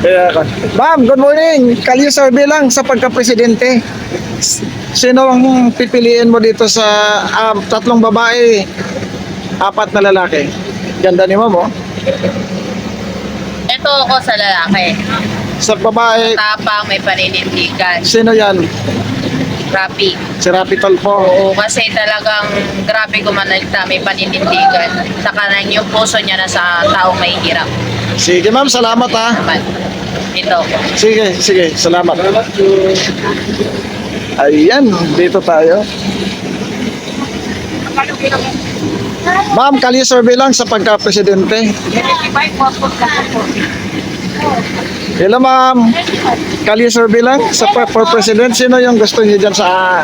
Kaya, ma'am, good morning. Kalye survey lang sa pagka-presidente. Sino ang pipiliin mo dito sa tatlong babae, apat na lalaki? Ganda ni ma'am, oh. Ito ako sa lalaki. Sa babae, Tapang, may paninindigan. sino yan? Rapi. Si Rapi Tulfo. Oo, kasi talagang grabe kumanalita, may paninindigan. Saka nang yung puso niya nasa taong may hirap. Sige ma'am, salamat ha. Naman. Ito. Sige, salamat. Ayan, dito tayo. Ma'am, kalye survey lang sa pagka-presidente. Hello ma'am, kalye survey lang sa for president. Sino yung gusto niyo dyan sa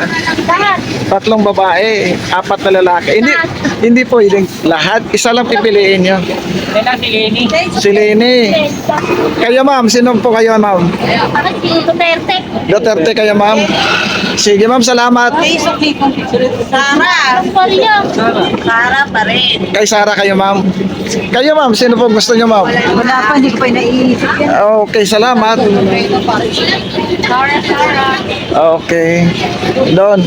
tatlong babae, apat na lalaki? Hindi po yung lahat. Isa lang pipiliin niyo. Si Leni. Kayo ma'am, sino po kayo ma'am? Duterte. Duterte kayo ma'am. Sige ma'am, salamat. Sara. Sara pa rin. Kay Sara kayo ma'am. Kayo ma'am, sino po gusto niyo ma'am? Wala pa, hindi ko pa naiisip yan. Okay, salamat. Sara. Okay. Doon.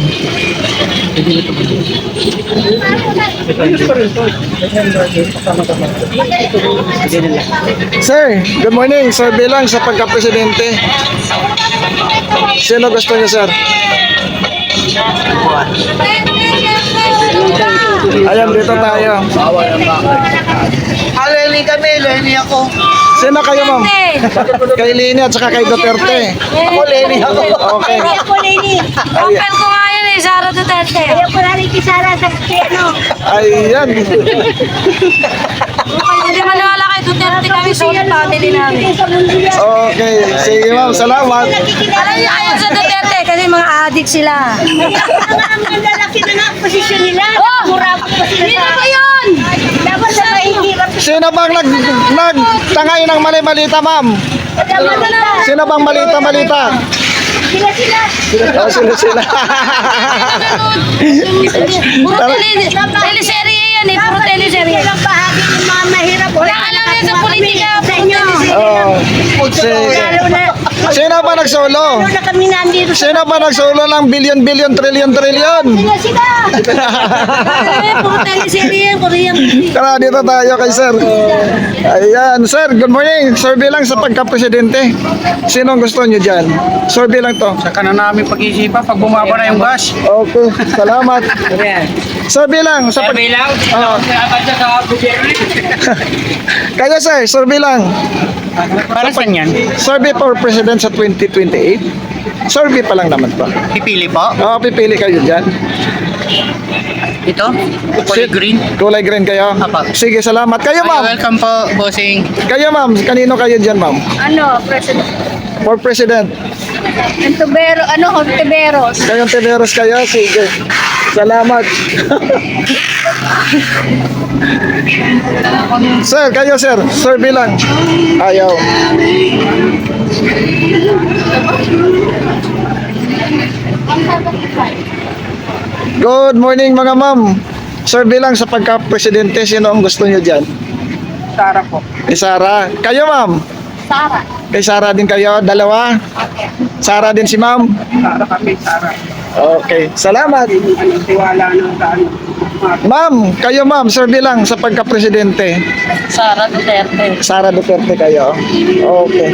Sir, good morning. Survey lang sa pagka-presidente. Sino gusto niyo, sir? Ayan, dito tayo. Leni kami, Leni ako. Sino kayo, ma'am? Kay Leni at saka kay Duterte. Ako, Leni ako. Okay. Ako, Leni. Open ko nga yun eh, Sara Duterte. Ayaw ko na rin kay Sara sa ano. Ayan. Hindi maniwala kay Duterte kami, solid family namin. Okay. Sige, ma'am. Salamat. Alam niyo ayaw sa Duterte kasi mga addict sila. Ang lalaki na nga ang posisyon nila. Oh! Mura pa sila Sino sa... ba yun? Dapat sa mahihirap. Sino bang nagtangay ng mali-malita, ma'am? Sino bang malita-malita? Sila. Oh, sila. Puro teleserye yan eh, puro teleserye. Silang bahagi ng mga mahirap. Wala alam yan sa politika, Sa inyo. Oh. Lalo na, Sino ba nagsolo? lalo na kami nandito sa... Sino ba nagsolo ng billion, trillion? Sila. Puro teleserye yan, Korean. Tara, dito tayo kay sir. Ayan, sir, good morning. Survey lang sa pagka-presidente. Sino ang gusto niyo dyan? Survey lang to. Saka na namin pag-isipan pag bumaba na yung gas. Okay, salamat. Survey lang sa pag... Sabi lang, Oo. dapat siya sa gobyerno. Kaya sir, survey lang. Para saan yan? Survey for president sa 2028. Survey pa lang naman to. Pipili po? Oo, pipili kayo dyan. Ito? Kulay green? Kulay green kayo? Apa. Sige, salamat. Kayo, Ay, ma'am. welcome po, bossing. Kayo, ma'am. Kanino kayo dyan, ma'am? Ano, President For president. Antubero, Ontiveros. Kayong Tineros kayo? Sige. Salamat. Sir, kayo, sir. Survey lang. Ayaw. Good morning, mga ma'am. Survey lang sa pagka-presidente. Sino ang gusto niyo dyan? Sara po. Kay Sara. Kayo, ma'am. Sara. Kay Sara din kayo? Dalawa? Sara din si ma'am? Sara kami, Sara. Okay. Salamat. Anong tiwala na sa ano? Ma'am, kayo ma'am, survey lang sa pagka-presidente. Sara Duterte. Sara Duterte kayo. Okay.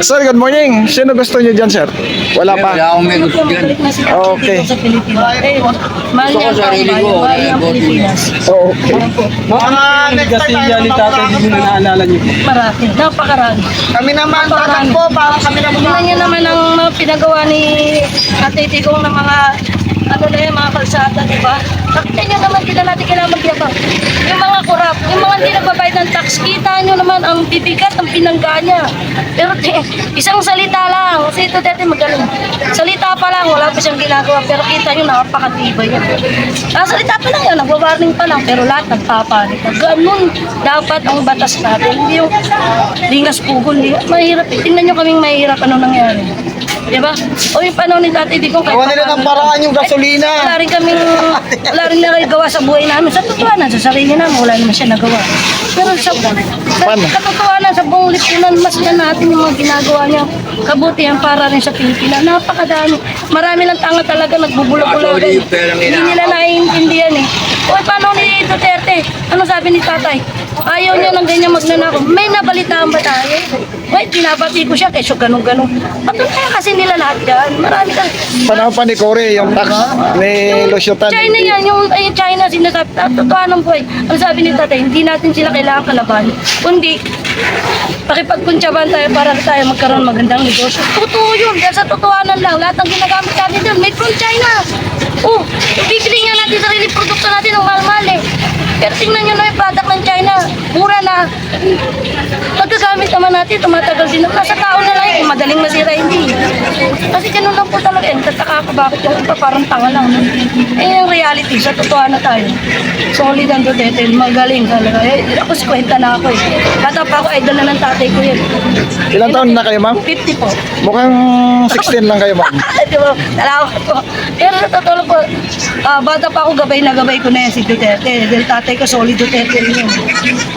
Sir, good morning. Sino gusto niyo dyan, sir? Wala pa? Wala akong may gusto dyan. Okay. Mahal Gusto ko niya sarili ko. mahal niya ang Pilipinas. Okay. Mga next time tayo tatay, hindi mo na naalala niyo. Marami, napakarami. Kami naman, tatakbo, para kami naman. Tingnan niyo naman ang mga pinagawa ni Ate Tigong ng mga ano na yung mga kalsada, di ba? Nakita niyo naman, hindi na natin kailangan magyabang. Yung mga korap, yung mga hindi nagbabayad ng tax, kita niyo naman ang bibigat, ang pinangga niya. Pero isang salita lang, kasi ito dati magaling. Salita pa lang, wala pa siyang ginagawa, pero kita niyo, napakatibay niya. Salita pa lang yan, nagwa-warning pa lang, pero lahat nagpapanik. Ganun dapat ang batas natin, hindi yung lingas pugol. Mahirap, tingnan niyo kaming mahirap, ano nangyari. Di ba? O yung panahon ni Tatay Digong. Gawa nila ng paraan yung gasolina. Wala rin nagagawa sa buhay namin. Sa totohanan, sa sarili namin, wala naman siya nagawa. Pero sa totohanan, sa buong lipunan, mas na natin yung mga ginagawa niya. Kabutihan para rin sa Pilipinas. Napakadami. Marami lang tanga talaga nagbubulog-bulagan. Hindi nila naiintindihan eh. O paano ni Duterte? Ano sabi ni Tatay? Ayaw niya ng ganyan magnanakaw. May nabalitaan ba tayo? Wait, pinabati ko siya kesyo ganun-ganun. Patunayan kasi nila lahat yan. Marami ka. Panahon pa ni Cory, yung tax ni Lucio Tan. China yan, yung China sinasabi. Totohanan po eh. Ang sabi ni Tatay, hindi natin sila kailangan kalaban. Kundi, pakipagkuntsaban tayo para tayo magkaroon magandang negosyo. Totoo yun. Dahil sa totohanan lang, lahat ng ginagamit natin doon, made from China. Oh, bibili nga natin sarili produkto natin ng mahal-mahal eh. Pero tingnan nyo na yung product ng China, mura na. Pagkagamit naman natin, tumatagal din. Nasa tao na lang yun, madaling masira hindi. Kasi ganun lang po talaga yun. Tataka ako bakit yung iba parang tanga lang. Eh yung reality, sa totohanan tayo. Solid ang Duterte, magaling talaga. Eh, ako si kwenta na ako eh. Bata pa ako, idol na ng tatay ko yun. Ilang taon na kayo, ma'am? 50 po. Mukhang 16 lang kayo, ma'am. Di ba? Talawa ko. Pero sa totoo lang po, bata pa ako, gabay na gabay ko na yan si Duterte. Dahil tatay ko solid Duterte rin yun.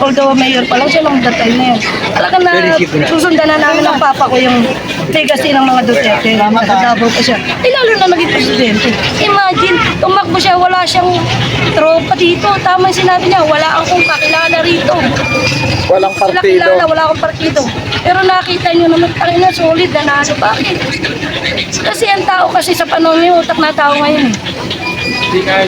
Although mayor pa lang siya nung datay na yun. Talagang na susundan na namin ng papa ko yung legacy ng mga Duterte. Nakadabo pa siya. Eh lalo na naging presidente. Imagine, tumakbo siya, wala siyang tropa dito. Tama yung sinabi niya, wala akong kakilala rito. Walang Sila partido. kilala, wala akong partido. Pero nakita nyo naman, tangin na solid na nasa. Bakit? Kasi ang tao kasi sa panahon yung utak na tao ngayon eh.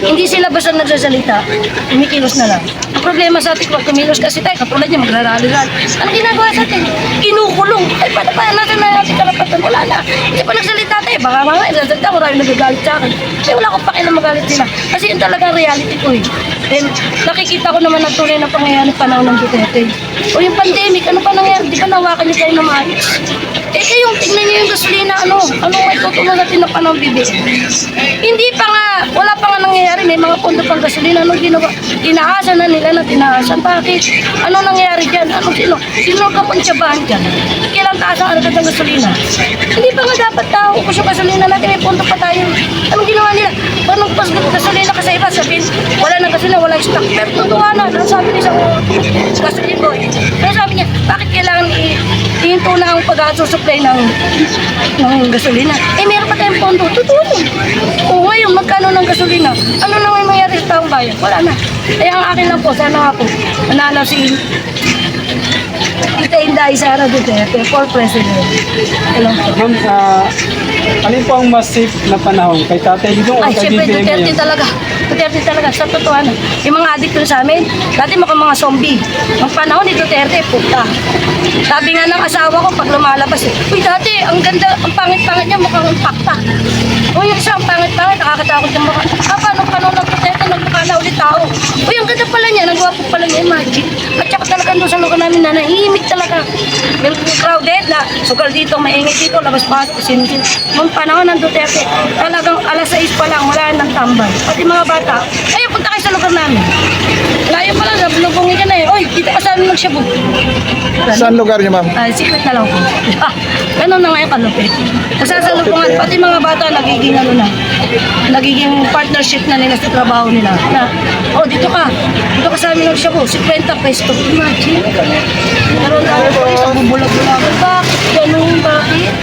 Hindi sila basta nagsasalita, kumikilos na lang. Ang problema sa atin, kung kumilos kasi tayo, katulad niya, magrarali-rali. Anong ginagawa sa atin? Kinukulong. Ay, paano pa? Nasa na natin karapatan? Wala na. Hindi pa nagsalita tayo. Baka mga nagsalita, marami nagagalit sa akin. Kaya wala akong pakialam magalit sila. Kasi yun talaga ang reality ko eh. Then, nakikita ko naman ang tunay na pangyayari panahon ng Duterte. O yung pandemic, ano pa nangyari? Di ba nawakan niyo tayo na maayos? Eh kayong tingnan niyo yung gasolina, anong may tutulong natin na panahon bibi? Hindi pa nga, wala pa nga nangyayari, may mga pondo pang gasolina, anong ginawa? Tinaasan na nila na tinaasan. Bakit? Ano nangyayari dyan? Sino ka pang tsabahan dyan? Kailang taas ang agad ng gasolina? Hindi pa nga dapat tao kung yung gasolina natin, may pondo pa tayo. Anong ginawa nila? Paano pas gasolina ka sa iba, sabihin, wala na gasolina, wala stock. Pero totoo na, ano sabi niya sa gasolina boy? Ano sabi niya, bakit kailangan ihinto na ang pag-susupply ng gasolina? Eh, meron pa tayong pondo. Totoo. O ngayon, magkano ng gasolina? Ano na may mangyari sa taong bayan? Wala na. Kaya ang akin lang po, sana nga po, manalo si Tita Inday Sara Duterte for President. Alam po. Ma'am, alin po ang mas safe na panahon? Kay Tatay Digong o Ay, kay siyempre, BBM Duterte ngayon? talaga. Duterte talaga, sa totohanan. Yung mga addict ko sa amin, dati mga zombie. Ang panahon ni Duterte, puta. Sabi nga ng asawa ko pag lumalabas eh, uy dati, ang ganda, ang pangit-pangit niya, mukhang pakta. Uy, yung isa, ang pangit-pangit, nakakatakot yung mukha. Paano panahon ng Duterte, nagmukha na ulit tao. Uy, ang ganda pala niya, nagwapo pala niya, imagine. At saka talaga doon sa lugar namin na nahihimik talaga. Yung crowded na, sugal dito, maingay dito, labas-pasok, sino-sino. Nung panahon ng Duterte, talagang alas 6 pa lang, wala nang tambay. Pati mga bata, ay, punta kayo sa lugar namin. Layo pa lang, nabulubungin ka na eh. Uy, dito ka sa amin magshabog. Saan lugar niyo, ma'am? Secret na lang po. Ganun na nga yung kalupit. Magsasalubungan, pati mga bata nagiging nagiging partnership na nila sa trabaho nila. Na, oh, dito ka sa amin magshabog, 50 pesos. Imagine. Pero ang polis, ang bubulag-bulag. Bakit? Ganun, bakit?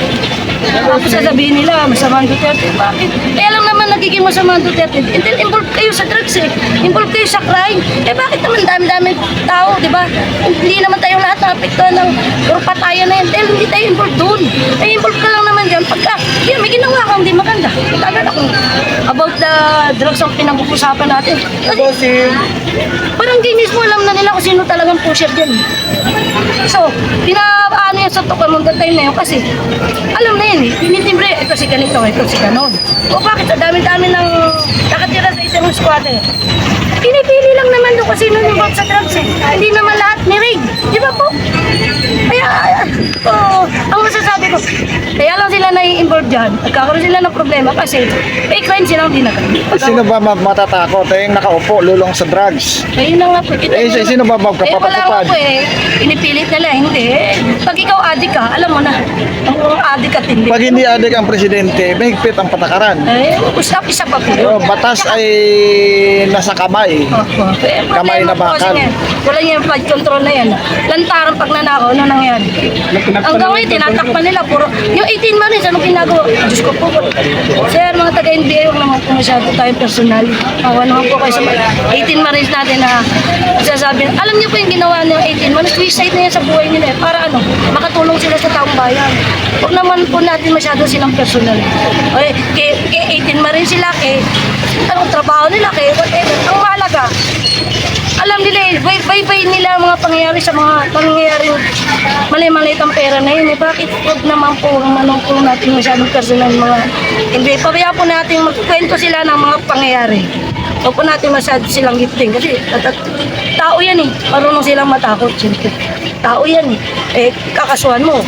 Tapos sasabihin nila, masama ang Duterte. Bakit? Kaya lang naman nagiging masama ang Duterte. Until involved kayo sa drugs eh. Involved kayo sa crime. Eh bakit naman dami-dami tao, di ba? Hindi naman tayo lahat na-apektuhan ng patayan na yan. Dahil hindi tayo involved doon. Eh involved ka lang naman dyan. Pagka, yun, may ginawa kang hindi maganda. Lalo na kung about the drugs ang pinag-uusapan natin. Kasi, parang ginis mo, alam na nila kung sino talagang pusher dyan. So, pinaano yan sa tukamong that time na yun kasi alam na yan eh, tinitimbre, ito si ganito, ito si ganon. O bakit sa dami-dami ng nakatira sa isang squatter? Pinipili lang naman doon kung sino yung sa drugs eh. Hindi naman lahat ni Rig, di ba po? Kaya, ang masasabi ko, kaya lang sila sila na-involve dyan, nagkakaroon sila ng problema kasi may crime silang dinagay. Sino ba matatakot? Yung nakaupo, lulong sa drugs. Ayun na nga po. Sino ba wala nga magkapapatupad? po inipilit nila, hindi. Pag ikaw adik ka, alam mo na, ang adik at hindi. Pag hindi adik ang presidente, mahigpit ang patakaran. Isa pa po yun. Batas ay nasa kamay. Opo. Kamay na bakal. Wala niya yung flood control na yan. Lantaran pag nanakaw, ano nangyari? Hanggang ngayon, tinatakpan nila. Puro, yung 18 months, anong ginagawa? Diyos ko po. Sir, mga taga-NBA, huwag naman po masyado tayong personal. Awa naman po kayo sa 18 months natin na sasabi. Alam niyo po yung ginawa ng 18 months, suicide na yan sa buhay nila. Para ano, makatulong sila sa taong bayan. Huwag naman po natin masyado silang personal. Okay, kay 18 months sila, kay anong trabaho nila, kay whatever. Ang mahalaga, alam nila bye-bye nila ang mga pangyayari sa mga pangyayaring mali-maliit ang pera na yun. Bakit huwag naman po manungkulong natin masyadong personal mga hindi. Pabayaan po natin magkwento sila ng mga pangyayari. Huwag po natin masyado silang gifting kasi tao yan eh. Marunong silang matakot siyempre. Tao yan eh. Kakasuhan mo.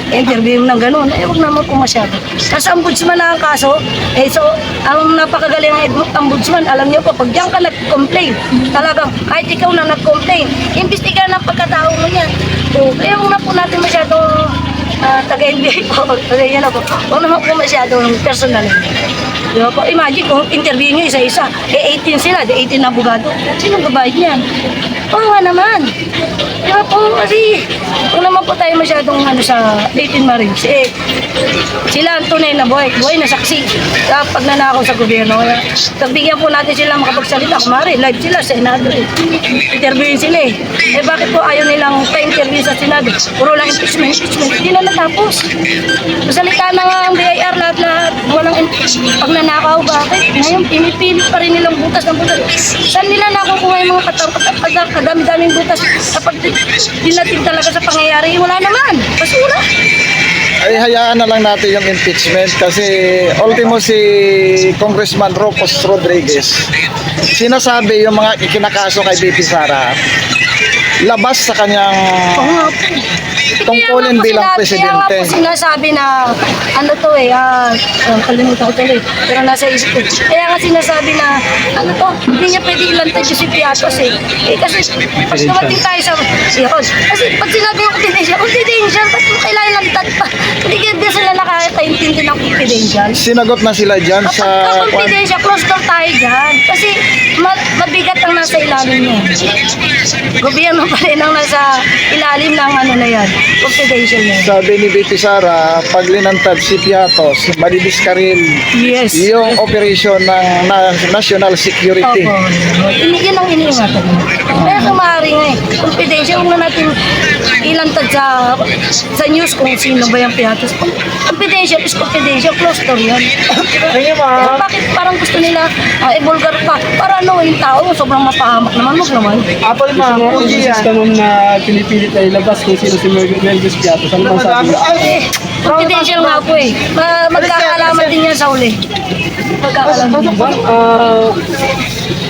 Interview ng ganun, huwag naman po masyado. Nasa ombudsman na ang kaso, so, ang napakagaling ng ombudsman, alam niyo po, pag diyan ka nag-complain, talagang, kahit ikaw na nag-complain, imbestigahan ang pagkatao mo niyan. So, kaya huwag na po natin masyadong taga-NBA po, yan na po. Huwag naman po masyadong personal. Diba po, imagine kung interview niyo isa-isa, 18 sila, 18 na abogado. Sino babayad niyan? Oo nga naman. Diba po, kasi kung naman po tayo masyadong sa 18 Marines, sila ang tunay na buhay na saksi sa pagnanakaw sa gobyerno. Kaya pagbigyan po natin sila makapagsalita, kumari, live sila sa Senado. Interviewin sila bakit po ayaw nilang pa-interview sa Senado? Puro lang impeachment. Hindi na natapos. Masalita na nga ang BIR lahat-lahat. Walang pagnanakaw, bakit? Ngayon, pinipilit pa rin nilang butas ng butas. Saan nila nakukuha yung mga kadami-daming butas kapag dinating talaga sa pangyayari? Wala naman. Basura. Ay hayaan na lang natin yung impeachment kasi ultimo si Congressman Rufus Rodriguez sinasabi yung mga ikinakaso kay BP Sara labas sa kanyang tungkulin bilang presidente. Kaya nga po sinasabi na ano to kalimutan ko tuloy pero nasa isip ko. Kaya nga sinasabi na ano to, hindi niya pwede ilantay si Piatos kasi pag dumating tayo sa yun. Kasi pag sinabi yung confidential, ba't mo kailangan lantad pa? Hindi kaya sila nakakaintindi ng confidential. Sinagot na sila dyan sa Confidential, close door tayo dyan. Kasi mabigat ang nasa ilalim niya. Gobyerno pa rin ang nasa ilalim ng ano na yan. Confidential na yan. sabi ni BP Sara pag linantad si Piatos madidiskaril Yes. yung operation ng national security. Opo. Yun ang iniingatan mo. Kaya kumari nga confidential. Huwag na natin ilantad sa news kung sino ba yung Piatos. Confidential is confidential. Close door yan. Pero bakit parang gusto nila i-vulgar pa? Para ano yung tao, sobrang mapahamak naman. Huwag naman. Apple ma, kung sistema na pinipilit na ilabas kung sino si Melvis Piatos. Ano bang sabi niya? Confidential nga po magkakaalaman din yan sa uli. Magkakaalaman.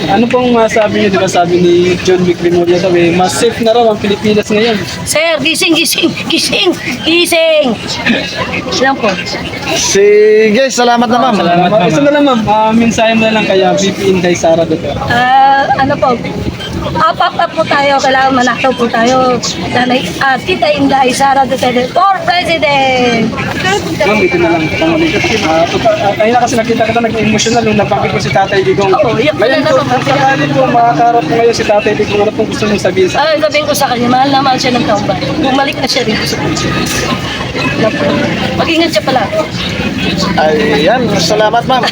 Ano pong masabi niyo, di ba sabi ni John Vic Remulla, sabi, mas safe na raw ang Pilipinas ngayon. Sir, gising. Yan po. Sige, salamat na ma'am. Salamat, isa na lang ma'am, mensahe mo na lang kaya VP Inday Sara Duterte. Ano po, up po tayo, kailangan manakaw po tayo. Tita Inday Sara Duterte for President! Ma'am, ito na lang. Kaya na kasi nakita kita nag-emotional nung napakit ko si Tatay Digong. Oo, iyak ka Ngayon na po, naman. kung sakaling po makakarap ko ngayon si Tatay Digong, ano pong gusto mong sabihin sa Sabihin ko sa kanya, mahal na mahal siya ng taong bayan. Bumalik na siya dito sa Mag-ingat siya pala. Ayan, salamat ma'am.